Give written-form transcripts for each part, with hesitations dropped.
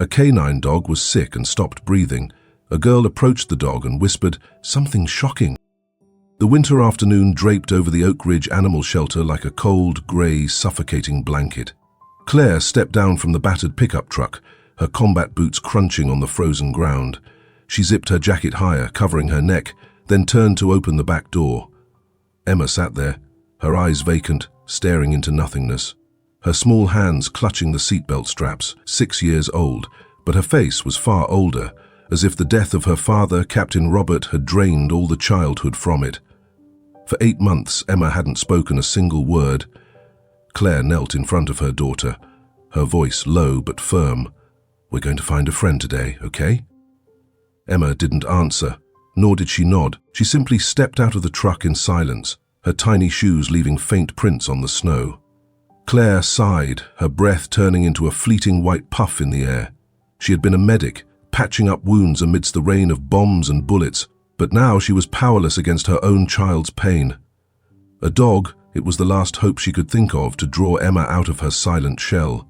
A canine dog was sick and stopped breathing. A girl approached the dog and whispered, "Something shocking." The winter afternoon draped over the Oak Ridge Animal Shelter like a cold, grey, suffocating blanket. Claire stepped down from the battered pickup truck, her combat boots crunching on the frozen ground. She zipped her jacket higher, covering her neck, then turned to open the back door. Emma sat there, her eyes vacant, staring into nothingness. Her small hands clutching the seatbelt straps, 6 years old, but her face was far older, as if the death of her father, Captain Robert, had drained all the childhood from it. For 8 months, Emma hadn't spoken a single word. Claire knelt in front of her daughter, her voice low but firm. "We're going to find a friend today, okay?" Emma didn't answer, nor did she nod. She simply stepped out of the truck in silence, her tiny shoes leaving faint prints on the snow. Claire sighed, her breath turning into a fleeting white puff in the air. She had been a medic, patching up wounds amidst the rain of bombs and bullets, but now she was powerless against her own child's pain. A dog, it was the last hope she could think of to draw Emma out of her silent shell.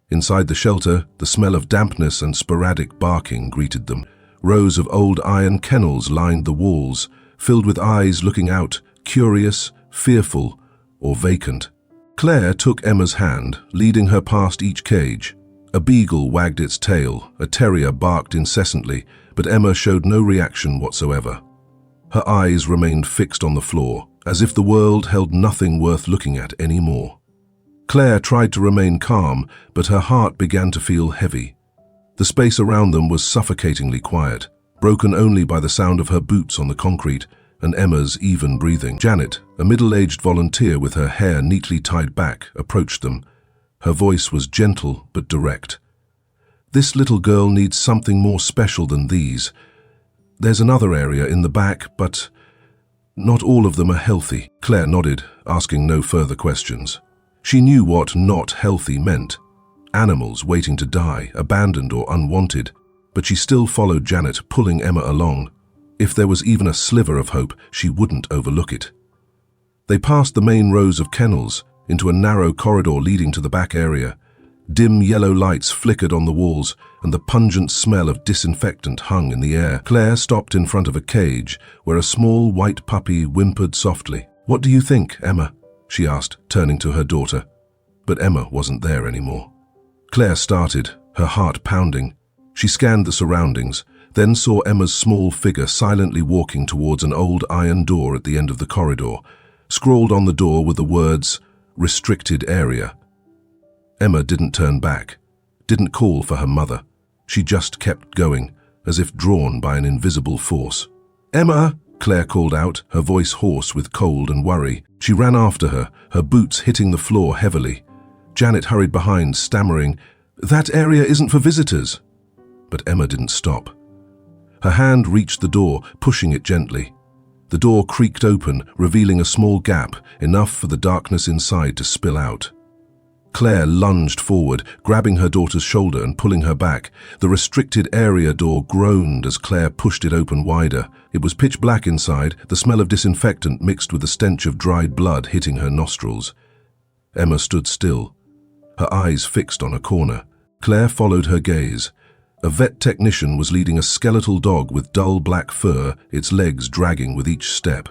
Inside the shelter, the smell of dampness and sporadic barking greeted them. Rows of old iron kennels lined the walls, filled with eyes looking out, curious, fearful, or vacant. Claire took Emma's hand, leading her past each cage. A beagle wagged its tail, a terrier barked incessantly, but Emma showed no reaction whatsoever. Her eyes remained fixed on the floor, as if the world held nothing worth looking at anymore. Claire tried to remain calm, but her heart began to feel heavy. The space around them was suffocatingly quiet, broken only by the sound of her boots on the concrete and Emma's even breathing. Janet, a middle-aged volunteer with her hair neatly tied back, approached them. Her voice was gentle but direct. "This little girl needs something more special than these. There's another area in the back, but not all of them are healthy." Claire nodded, asking no further questions. She knew what not healthy meant. Animals waiting to die, abandoned or unwanted, but she still followed Janet, pulling Emma along. If there was even a sliver of hope, she wouldn't overlook it. They passed the main rows of kennels, into a narrow corridor leading to the back area. Dim yellow lights flickered on the walls, and the pungent smell of disinfectant hung in the air. Claire stopped in front of a cage, where a small white puppy whimpered softly. "What do you think, Emma?" she asked, turning to her daughter. But Emma wasn't there anymore. Claire started, her heart pounding. She scanned the surroundings, then saw Emma's small figure silently walking towards an old iron door at the end of the corridor. Scrawled on the door were the words, "Restricted Area." Emma didn't turn back, didn't call for her mother. She just kept going, as if drawn by an invisible force. "Emma!" Claire called out, her voice hoarse with cold and worry. She ran after her, her boots hitting the floor heavily. Janet hurried behind, stammering, "That area isn't for visitors." But Emma didn't stop. Her hand reached the door, pushing it gently. The door creaked open, revealing a small gap, enough for the darkness inside to spill out. Claire lunged forward, grabbing her daughter's shoulder and pulling her back. The restricted area door groaned as Claire pushed it open wider. It was pitch black inside, the smell of disinfectant mixed with the stench of dried blood hitting her nostrils. Emma stood still, her eyes fixed on a corner. Claire followed her gaze. A vet technician was leading a skeletal dog with dull black fur, its legs dragging with each step.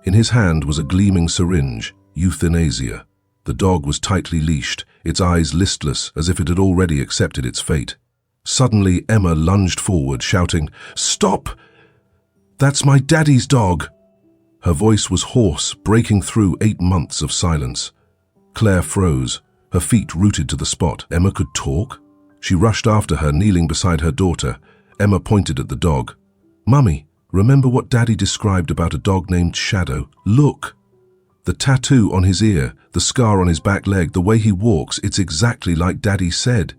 In his hand was a gleaming syringe, euthanasia. The dog was tightly leashed, its eyes listless as if it had already accepted its fate. Suddenly, Emma lunged forward, shouting, "Stop! That's my daddy's dog!" Her voice was hoarse, breaking through 8 months of silence. Claire froze, her feet rooted to the spot. Emma could talk? She rushed after her, kneeling beside her daughter. Emma pointed at the dog. "Mummy, remember what Daddy described about a dog named Shadow? Look! The tattoo on his ear, the scar on his back leg, the way he walks, it's exactly like Daddy said."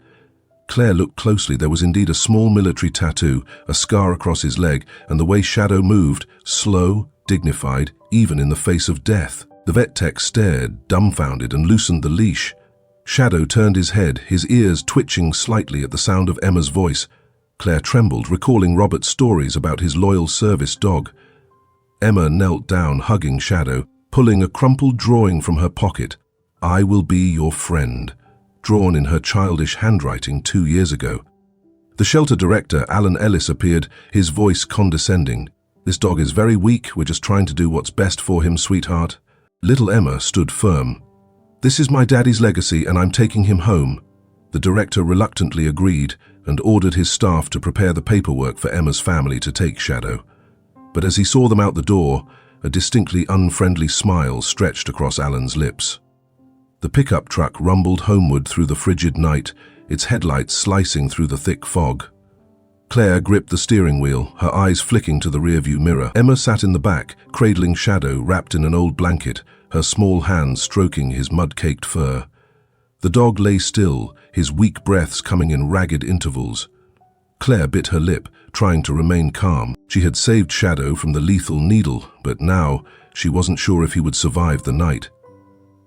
Claire looked closely. There was indeed a small military tattoo, a scar across his leg, and the way Shadow moved, slow, dignified, even in the face of death. The vet tech stared, dumbfounded, and loosened the leash. Shadow turned his head, his ears twitching slightly at the sound of Emma's voice. Claire trembled, recalling Robert's stories about his loyal service dog. Emma knelt down, hugging Shadow, pulling a crumpled drawing from her pocket. "I will be your friend. drawn in her childish handwriting 2 years ago. The shelter director, Alan Ellis, appeared, his voice condescending. "This dog is very weak. We're just trying to do what's best for him, sweetheart." Little Emma stood firm. "This is my daddy's legacy, and I'm taking him home." The director reluctantly agreed and ordered his staff to prepare the paperwork for Emma's family to take Shadow. But as he saw them out the door, a distinctly unfriendly smile stretched across Alan's lips. The pickup truck rumbled homeward through the frigid night, its headlights slicing through the thick fog. Claire gripped the steering wheel, her eyes flicking to the rearview mirror. Emma sat in the back, cradling Shadow wrapped in an old blanket, her small hands stroking his mud-caked fur. The dog lay still, his weak breaths coming in ragged intervals. Claire bit her lip, trying to remain calm. She had saved Shadow from the lethal needle, but now she wasn't sure if he would survive the night.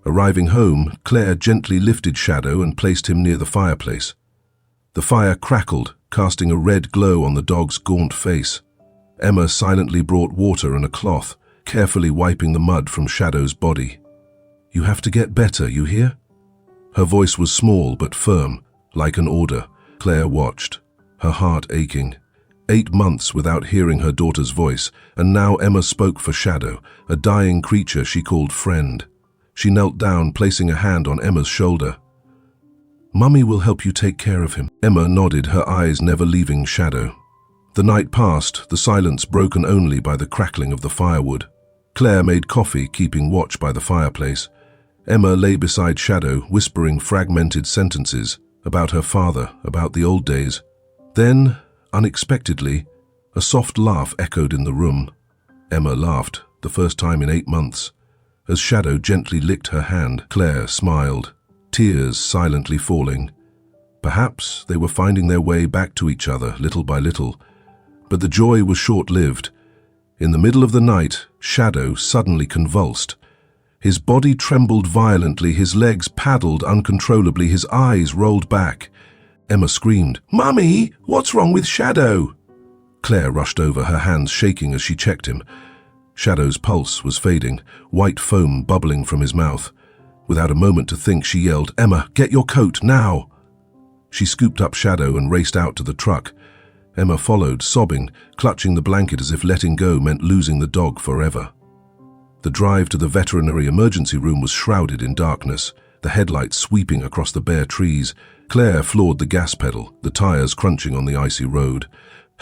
Arriving home, Claire gently lifted Shadow and placed him near the fireplace. The fire crackled, casting a red glow on the dog's gaunt face. Emma silently brought water and a cloth, carefully wiping the mud from Shadow's body. "You have to get better, you hear?" Her voice was small but firm, like an order. Claire watched, her heart aching. 8 months without hearing her daughter's voice, and now Emma spoke for Shadow, a dying creature she called friend. She knelt down, placing a hand on Emma's shoulder. "Mummy will help you take care of him." Emma nodded, her eyes never leaving Shadow. The night passed, the silence broken only by the crackling of the firewood. Claire made coffee, keeping watch by the fireplace. Emma lay beside Shadow, whispering fragmented sentences about her father, about the old days. Then, unexpectedly, a soft laugh echoed in the room. Emma laughed, the first time in 8 months. As Shadow gently licked her hand, Claire smiled, tears silently falling. Perhaps they were finding their way back to each other, little by little. But the joy was short-lived. In the middle of the night, Shadow suddenly convulsed. His body trembled violently, his legs paddled uncontrollably, his eyes rolled back. Emma screamed, "Mummy, what's wrong with Shadow?" Claire rushed over, her hands shaking as she checked him. Shadow's pulse was fading, white foam bubbling from his mouth. Without a moment to think, she yelled, "Emma, get your coat, now!" She scooped up Shadow and raced out to the truck. Emma followed, sobbing, clutching the blanket as if letting go meant losing the dog forever. The drive to the veterinary emergency room was shrouded in darkness, the headlights sweeping across the bare trees. Claire floored the gas pedal, the tires crunching on the icy road.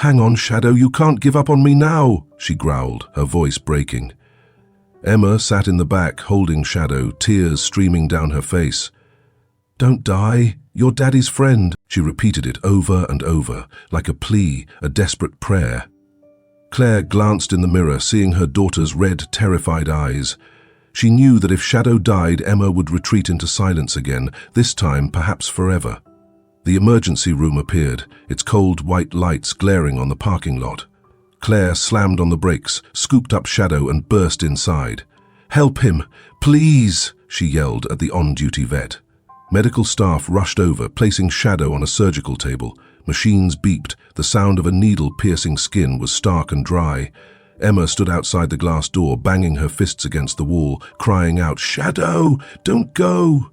"Hang on, Shadow, you can't give up on me now," she growled, her voice breaking. Emma sat in the back, holding Shadow, tears streaming down her face. "Don't die, you're Daddy's friend." She repeated it over and over, like a plea, a desperate prayer. Claire glanced in the mirror, seeing her daughter's red, terrified eyes. She knew that if Shadow died, Emma would retreat into silence again, this time perhaps forever. The emergency room appeared, its cold white lights glaring on the parking lot. Claire slammed on the brakes, scooped up Shadow and burst inside. "Help him, please," she yelled at the on-duty vet. Medical staff rushed over, placing Shadow on a surgical table. Machines beeped, the sound of a needle piercing skin was stark and dry. Emma stood outside the glass door, banging her fists against the wall, crying out, "Shadow, don't go!"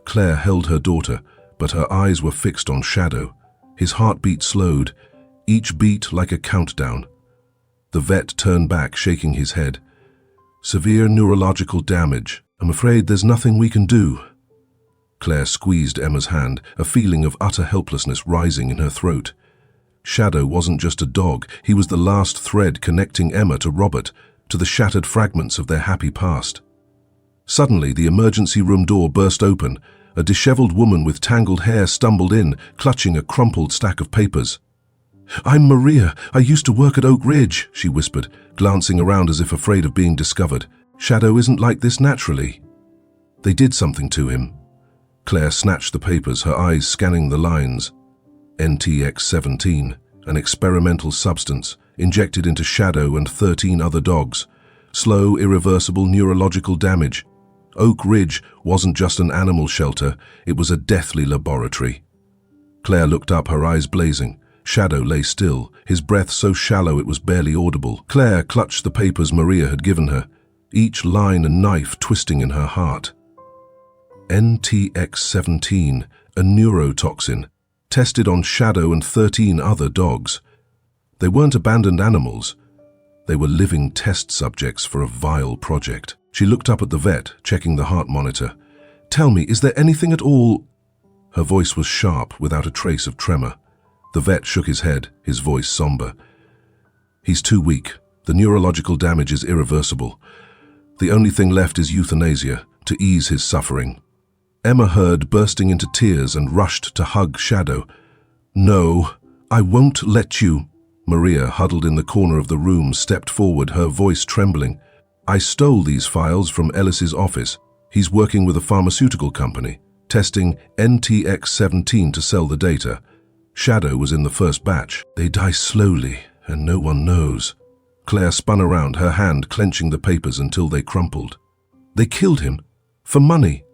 Claire held her daughter, but her eyes were fixed on Shadow. His heartbeat slowed, each beat like a countdown. The vet turned back, shaking his head. "Severe neurological damage. I'm afraid there's nothing we can do." Claire squeezed Emma's hand, a feeling of utter helplessness rising in her throat. Shadow wasn't just a dog, he was the last thread connecting Emma to Robert, to the shattered fragments of their happy past. Suddenly, the emergency room door burst open. A disheveled woman with tangled hair stumbled in, clutching a crumpled stack of papers. "I'm Maria. I used to work at Oak Ridge," she whispered, glancing around as if afraid of being discovered. "Shadow isn't like this naturally." They did something to him. Claire snatched the papers, her eyes scanning the lines. NTX-17, an experimental substance, injected into Shadow and 13 other dogs. Slow, irreversible neurological damage. Oak Ridge wasn't just an animal shelter, it was a deathly laboratory. Claire looked up, her eyes blazing. Shadow lay still, his breath so shallow it was barely audible. Claire clutched the papers Maria had given her, each line a knife twisting in her heart. NTX-17, a neurotoxin, tested on Shadow and 13 other dogs. They weren't abandoned animals. They were living test subjects for a vile project. She looked up at the vet, checking the heart monitor. "Tell me, is there anything at all?" Her voice was sharp, without a trace of tremor. The vet shook his head, his voice somber. "He's too weak. The neurological damage is irreversible. The only thing left is euthanasia, to ease his suffering." Emma heard, bursting into tears, and rushed to hug Shadow. "No, I won't let you." Maria, huddled in the corner of the room, stepped forward, her voice trembling. "I stole these files from Ellis's office. He's working with a pharmaceutical company, testing NTX-17 to sell the data. Shadow was in the first batch. They die slowly, and no one knows." Claire spun around, her hand clenching the papers until they crumpled. "They killed him? For money?"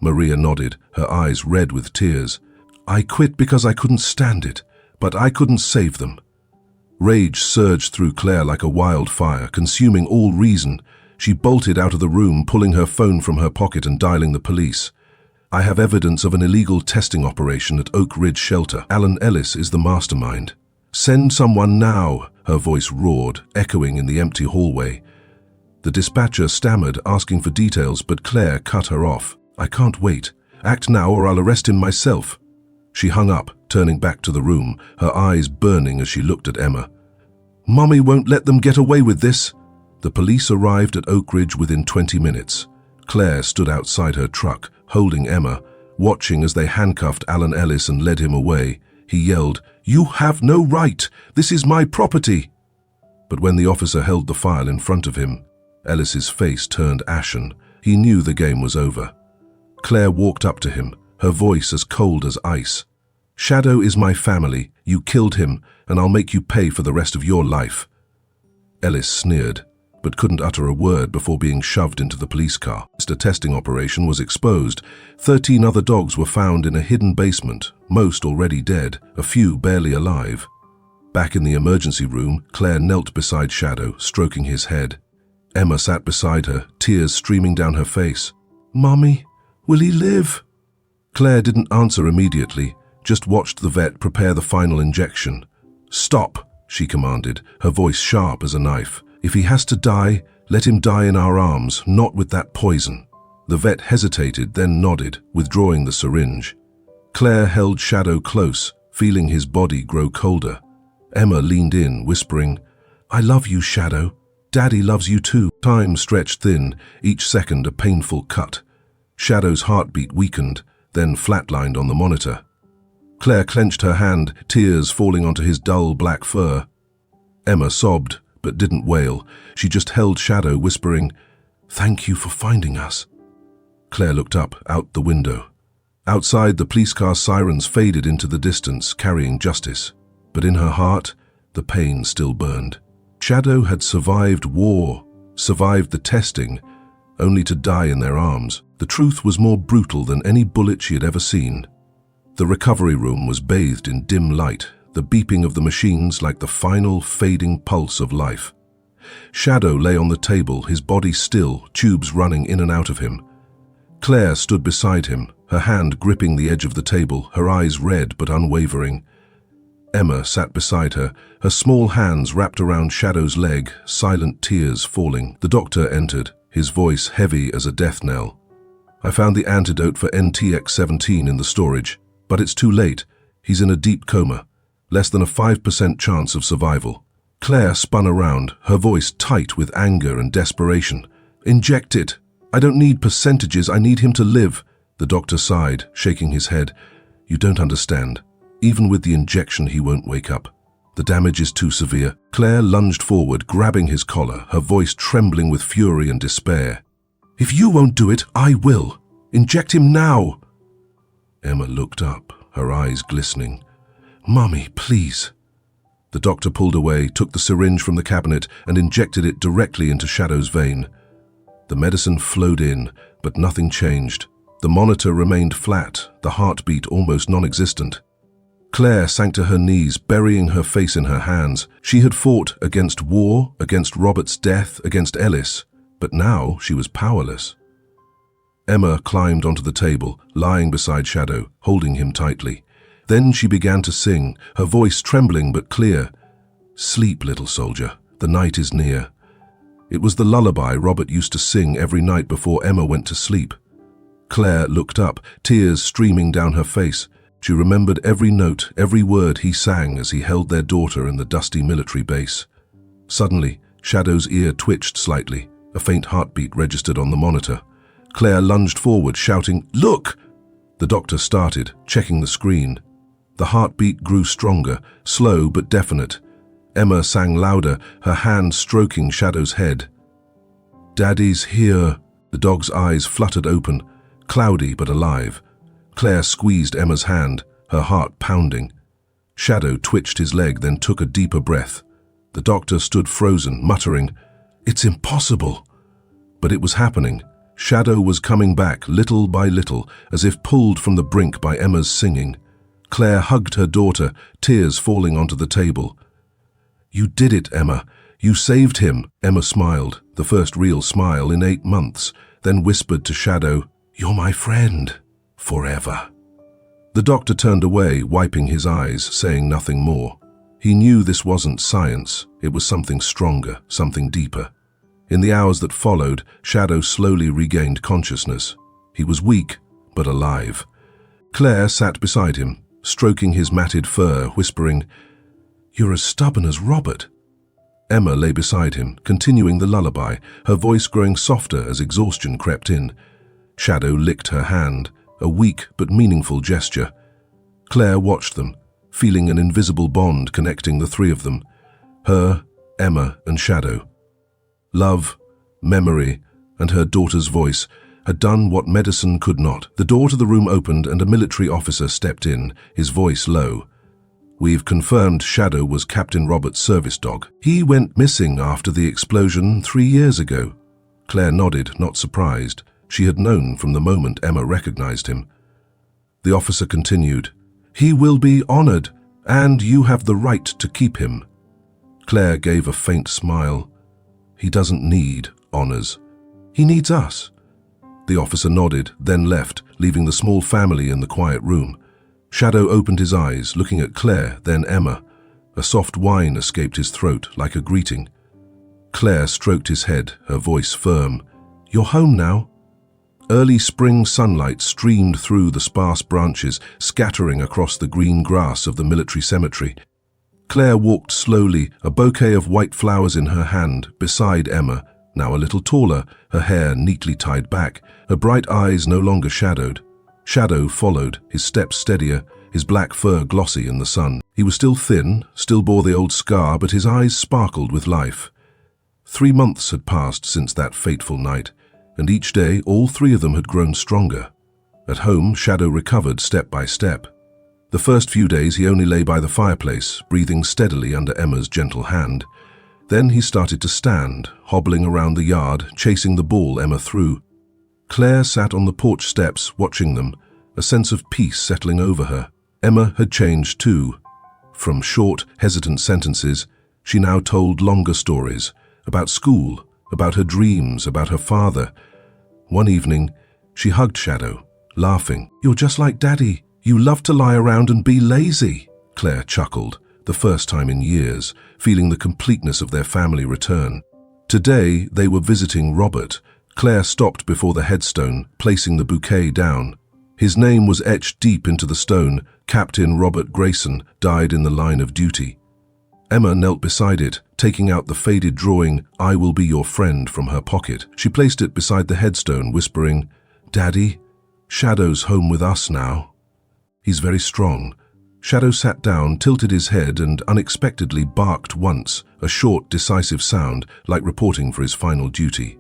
Maria nodded, her eyes red with tears. "I quit because I couldn't stand it, but I couldn't save them." Rage surged through Claire like a wildfire, consuming all reason. She bolted out of the room, pulling her phone from her pocket and dialing the police. "I have evidence of an illegal testing operation at Oak Ridge Shelter. Alan Ellis is the mastermind. Send someone now," her voice roared, echoing in the empty hallway. The dispatcher stammered, asking for details, but Claire cut her off. "I can't wait. Act now or I'll arrest him myself." She hung up, turning back to the room, her eyes burning as she looked at Emma. "Mommy won't let them get away with this." The police arrived at Oak Ridge within 20 minutes. Claire stood outside her truck, holding Emma, watching as they handcuffed Alan Ellis and led him away. He yelled, "You have no right! This is my property!" But when the officer held the file in front of him, Ellis's face turned ashen. He knew the game was over. Claire walked up to him, her voice as cold as ice. "Shadow is my family. You killed him, and I'll make you pay for the rest of your life." Ellis sneered, but couldn't utter a word before being shoved into the police car. The testing operation was exposed. 13 other dogs were found in a hidden basement, most already dead, a few barely alive. Back in the emergency room, Claire knelt beside Shadow, stroking his head. Emma sat beside her, tears streaming down her face. "Mommy, will he live?" Claire didn't answer immediately, just watched the vet prepare the final injection. "Stop," she commanded, her voice sharp as a knife. "If he has to die, let him die in our arms, not with that poison." The vet hesitated, then nodded, withdrawing the syringe. Claire held Shadow close, feeling his body grow colder. Emma leaned in, whispering, "I love you, Shadow. Daddy loves you too." Time stretched thin, each second a painful cut. Shadow's heartbeat weakened, then flatlined on the monitor. Claire clenched her hand, tears falling onto his dull black fur. Emma sobbed, but didn't wail. She just held Shadow, whispering, "Thank you for finding us." Claire looked up, out the window. Outside, the police car sirens faded into the distance, carrying justice. But in her heart, the pain still burned. Shadow had survived war, survived the testing, only to die in their arms. The truth was more brutal than any bullet she had ever seen. The recovery room was bathed in dim light, the beeping of the machines like the final fading pulse of life. Shadow lay on the table, his body still, tubes running in and out of him. Claire stood beside him, her hand gripping the edge of the table, her eyes red but unwavering. Emma sat beside her, her small hands wrapped around Shadow's leg, silent tears falling. The doctor entered, his voice heavy as a death knell. "I found the antidote for NTX-17 in the storage, but it's too late. He's in a deep coma. Less than a 5% chance of survival." Claire spun around, her voice tight with anger and desperation. "Inject it. I don't need percentages, I need him to live." The doctor sighed, shaking his head. "You don't understand. Even with the injection, he won't wake up. The damage is too severe." Claire lunged forward, grabbing his collar, her voice trembling with fury and despair. "If you won't do it, I will. Inject him now." Emma looked up, her eyes glistening. "Mommy, please." The doctor pulled away, took the syringe from the cabinet and injected it directly into Shadow's vein. The medicine flowed in, but nothing changed. The monitor remained flat, the heartbeat almost non-existent. Claire sank to her knees, burying her face in her hands. She had fought against war, against Robert's death, against Ellis, but now she was powerless. Emma climbed onto the table, lying beside Shadow, holding him tightly. Then she began to sing, her voice trembling but clear. "Sleep, little soldier, the night is near." It was the lullaby Robert used to sing every night before Emma went to sleep. Claire looked up, tears streaming down her face. She remembered every note, every word he sang as he held their daughter in the dusty military base. Suddenly, Shadow's ear twitched slightly. A faint heartbeat registered on the monitor. Claire lunged forward, shouting, "Look!" The doctor started, checking the screen. The heartbeat grew stronger, slow but definite. Emma sang louder, her hand stroking Shadow's head. "Daddy's here." The dog's eyes fluttered open, cloudy but alive. Claire squeezed Emma's hand, her heart pounding. Shadow twitched his leg, then took a deeper breath. The doctor stood frozen, muttering, "It's impossible." But it was happening. Shadow was coming back, little by little, as if pulled from the brink by Emma's singing. Claire hugged her daughter, tears falling onto the table. "You did it, Emma. You saved him." Emma smiled, the first real smile in 8 months, then whispered to Shadow, "You're my friend. Forever." The doctor turned away, wiping his eyes, saying nothing more. He knew this wasn't science. It was something stronger, something deeper. In the hours that followed, Shadow slowly regained consciousness. He was weak, but alive. Claire sat beside him, stroking his matted fur, whispering, "You're as stubborn as Robert." Emma lay beside him, continuing the lullaby, her voice growing softer as exhaustion crept in. Shadow licked her hand, a weak but meaningful gesture. Claire watched them, feeling an invisible bond connecting the three of them. Her, Emma, and Shadow. Love, memory, and her daughter's voice had done what medicine could not. The door to the room opened and a military officer stepped in, his voice low. "We've confirmed Shadow was Captain Robert's service dog. He went missing after the explosion 3 years ago." Claire nodded, not surprised. She had known from the moment Emma recognized him. The officer continued, "He will be honored, and you have the right to keep him." Claire gave a faint smile. "He doesn't need honors. He needs us." The officer nodded, then left, leaving the small family in the quiet room. Shadow opened his eyes, looking at Claire, then Emma. A soft whine escaped his throat, like a greeting. Claire stroked his head, her voice firm. "You're home now." Early spring sunlight streamed through the sparse branches, scattering across the green grass of the military cemetery. Claire walked slowly, a bouquet of white flowers in her hand, beside Emma, now a little taller, her hair neatly tied back, her bright eyes no longer shadowed. Shadow followed, his steps steadier, his black fur glossy in the sun. He was still thin, still bore the old scar, but his eyes sparkled with life. 3 months had passed since that fateful night, and each day all 3 of them had grown stronger. At home, Shadow recovered step by step. The first few days he only lay by the fireplace, breathing steadily under Emma's gentle hand. Then he started to stand, hobbling around the yard, chasing the ball Emma threw. Claire sat on the porch steps, watching them, a sense of peace settling over her. Emma had changed too. From short, hesitant sentences, she now told longer stories, about school, about her dreams, about her father. One evening, she hugged Shadow, laughing. "You're just like Daddy. You love to lie around and be lazy." Claire chuckled, the first time in years, feeling the completeness of their family return. Today, they were visiting Robert. Claire stopped before the headstone, placing the bouquet down. His name was etched deep into the stone. Captain Robert Grayson died in the line of duty. Emma knelt beside it, taking out the faded drawing, "I will be your friend," from her pocket. She placed it beside the headstone, whispering, "Daddy, Shadow's home with us now." "He's very strong." Shadow sat down, tilted his head, and unexpectedly barked once, a short, decisive sound, like reporting for his final duty.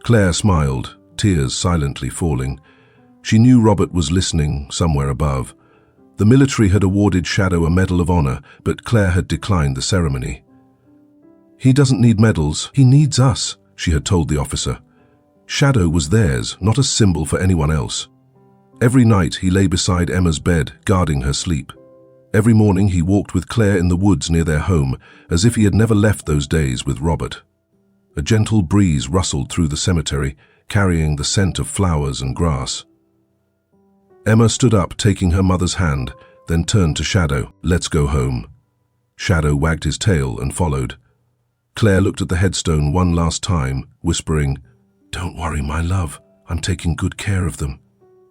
Claire smiled, tears silently falling. She knew Robert was listening somewhere above. The military had awarded Shadow a Medal of Honor, but Claire had declined the ceremony. "He doesn't need medals, he needs us," she had told the officer. Shadow was theirs, not a symbol for anyone else. Every night he lay beside Emma's bed, guarding her sleep. Every morning he walked with Claire in the woods near their home, as if he had never left those days with Robert. A gentle breeze rustled through the cemetery, carrying the scent of flowers and grass. Emma stood up, taking her mother's hand, then turned to Shadow. "Let's go home." Shadow wagged his tail and followed. Claire looked at the headstone one last time, whispering, "Don't worry, my love. I'm taking good care of them."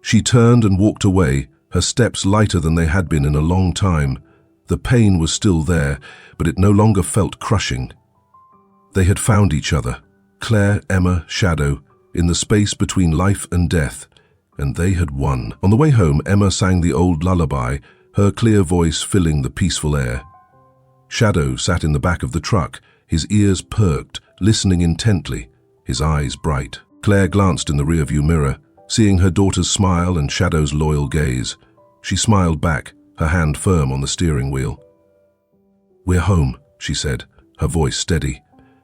She turned and walked away, her steps lighter than they had been in a long time. The pain was still there, but it no longer felt crushing. They had found each other, Claire, Emma, Shadow, in the space between life and death, and they had won. On the way home, Emma sang the old lullaby, her clear voice filling the peaceful air. Shadow sat in the back of the truck, his ears perked, listening intently, his eyes bright. Claire glanced in the rearview mirror, seeing her daughter's smile and Shadow's loyal gaze. She smiled back, her hand firm on the steering wheel. "We're home," she said, her voice steady,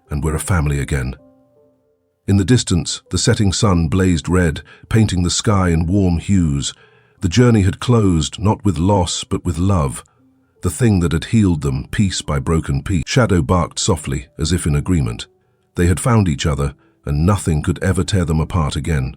"and we're a family again." In the distance, the setting sun blazed red, painting the sky in warm hues. The journey had closed, not with loss, but with love, the thing that had healed them piece by broken piece. Shadow barked softly, as if in agreement. They had found each other, and nothing could ever tear them apart again.